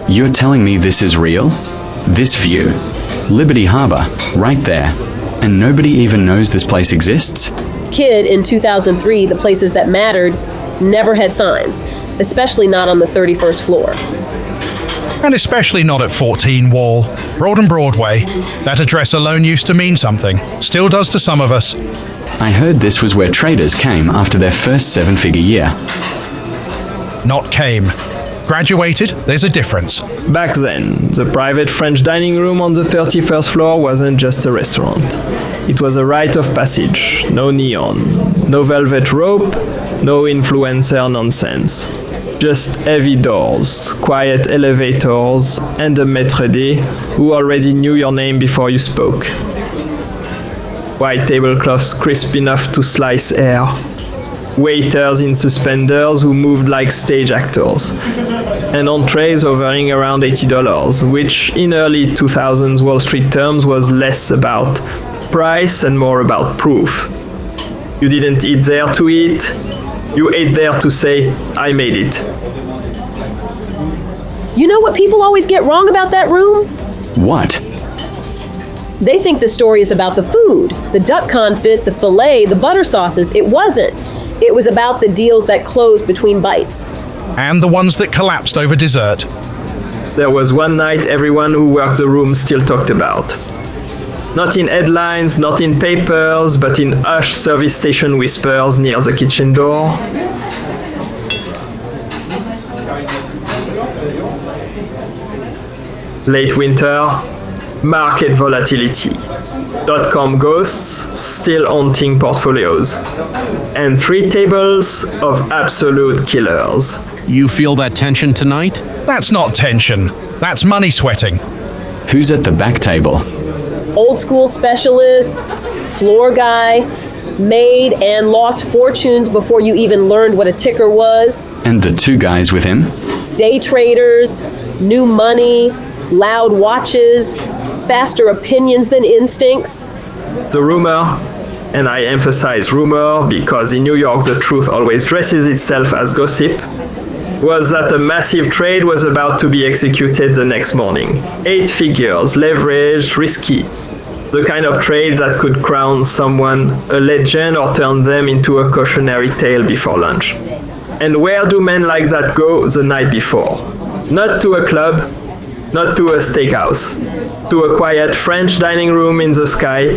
You're telling me this is real? This view? Liberty Harbor, right there. And nobody even knows this place exists? Kid, in 2003, the places that mattered never had signs, especially not on the 31st floor. And especially not at 14 Wall, Broad and Broadway. That address alone used to mean something. Still does to some of us. I heard this was where traders came after their first 7-figure year. Not came. Graduated, there's a difference. Back then, the private French dining room on the 31st floor wasn't just a restaurant. It was a rite of passage. No neon, no velvet rope, no influencer nonsense. Just heavy doors, quiet elevators, and a maître d' who already knew your name before you spoke. White tablecloths crisp enough to slice air. Waiters in suspenders who moved like stage actors. And entrees hovering around $80, which in early 2000s Wall Street terms was less about price and more about proof. You didn't eat there to eat, you ate there to say, I made it. You know what people always get wrong about that room? What? They think the story is about the food, the duck confit, the filet, the butter sauces. It wasn't. It was about the deals that closed between bites. And the ones that collapsed over dessert. There was one night everyone who worked the room still talked about. Not in headlines, not in papers, but in hushed service station whispers near the kitchen door. Late winter, market volatility. .com ghosts still haunting portfolios. And 3 tables of absolute killers. You feel that tension tonight? That's not tension. That's money sweating. Who's at the back table? Old school specialist, floor guy, made and lost fortunes before you even learned what a ticker was. And the 2 guys with him? Day traders, new money, loud watches, faster opinions than instincts. The rumor, and I emphasize rumor because in New York the truth always dresses itself as gossip, was that a massive trade was about to be executed the next morning. 8 figures, leveraged, risky. The kind of trade that could crown someone a legend or turn them into a cautionary tale before lunch. And where do men like that go the night before? Not to a club, not to a steakhouse, to a quiet French dining room in the sky,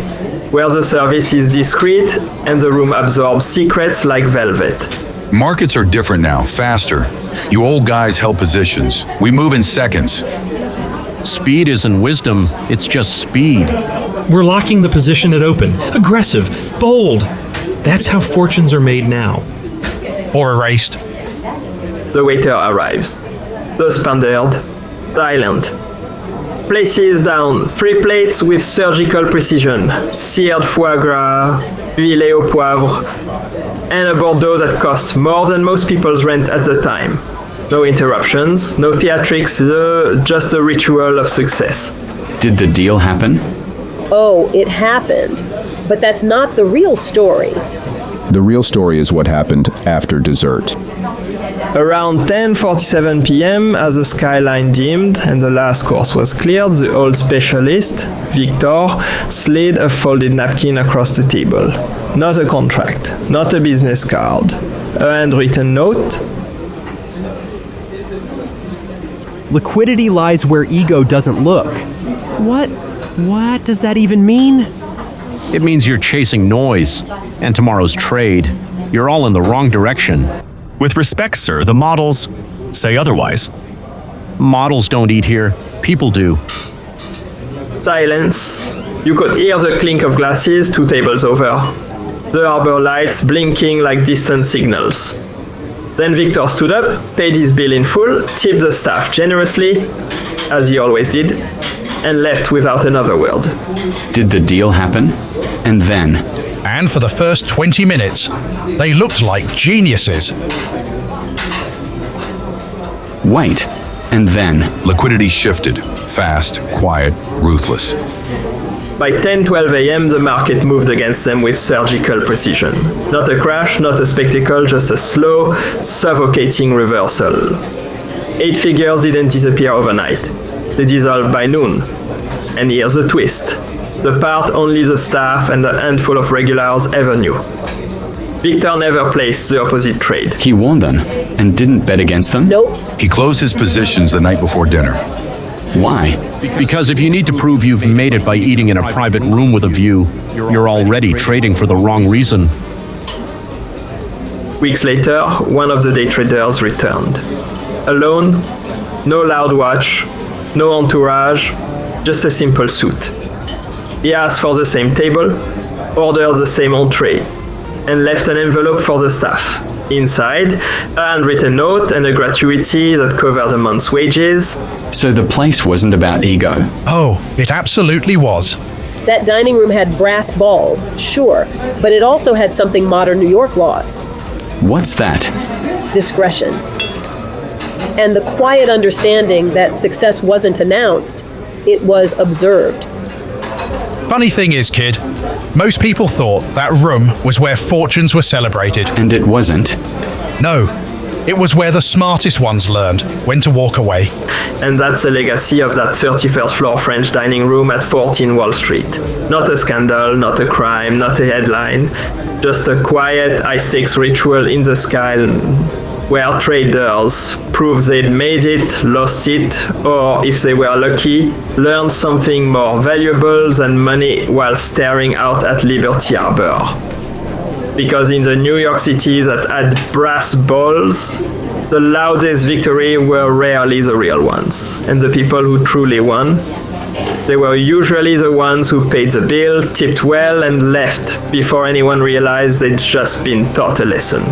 where the service is discreet and the room absorbs secrets like velvet. Markets are different now, faster. You old guys held positions. We move in seconds. Speed isn't wisdom, it's just speed. We're locking the position at open. Aggressive, bold. That's how fortunes are made now. Or erased. The waiter arrives. The standard, silent. Places down 3 plates with surgical precision. Seared foie gras, filet au poivre, and a Bordeaux that cost more than most people's rent at the time. No interruptions, no theatrics, just a ritual of success. Did the deal happen? Oh, it happened. But that's not the real story. The real story is what happened after dessert. Around 10:47 p.m., as the skyline dimmed and the last course was cleared, the old specialist, Victor, slid a folded napkin across the table. Not a contract, not a business card, a handwritten note. Liquidity lies where ego doesn't look. What does that even mean? It means you're chasing noise and tomorrow's trade. You're all in the wrong direction. With respect, sir, the models say otherwise. Models don't eat here. People do. Silence. You could hear the clink of glasses 2 tables over. The harbor lights blinking like distant signals. Then Victor stood up, paid his bill in full, tipped the staff generously, as he always did, and left without another word. Did the deal happen? And then? And for the first 20 minutes, they looked like geniuses. Wait, and then? Liquidity shifted. Fast, quiet, ruthless. By 10:12 a.m., the market moved against them with surgical precision. Not a crash, not a spectacle, just a slow, suffocating reversal. 8 figures didn't disappear overnight. They dissolved by noon. And here's the twist. The part only the staff and a handful of regulars ever knew. Victor never placed the opposite trade. He warned them and didn't bet against them? Nope. He closed his positions the night before dinner. Why? Because if you need to prove you've made it by eating in a private room with a view, you're already trading for the wrong reason. Weeks later, one of the day traders returned. Alone, no loud watch, no entourage, just a simple suit. He asked for the same table, ordered the same entree, and left an envelope for the staff. Inside, a handwritten note and a gratuity that covered a month's wages. So the place wasn't about ego. Oh, it absolutely was. That dining room had brass balls, sure, but it also had something modern New York lost: What's that? discretion. And the quiet understanding that success wasn't announced, it was observed. Funny thing is, kid, most people thought that room was where fortunes were celebrated. And it wasn't. No, it was where the smartest ones learned when to walk away. And that's the legacy of that 31st floor French dining room at 14 Wall Street. Not a scandal, not a crime, not a headline. Just a quiet, high-stakes ritual in the sky where traders proved they'd made it, lost it, or, if they were lucky, learned something more valuable than money while staring out at Liberty Harbor. Because in the New York City that had brass balls, the loudest victory were rarely the real ones. And the people who truly won, they were usually the ones who paid the bill, tipped well, and left before anyone realized they'd just been taught a lesson.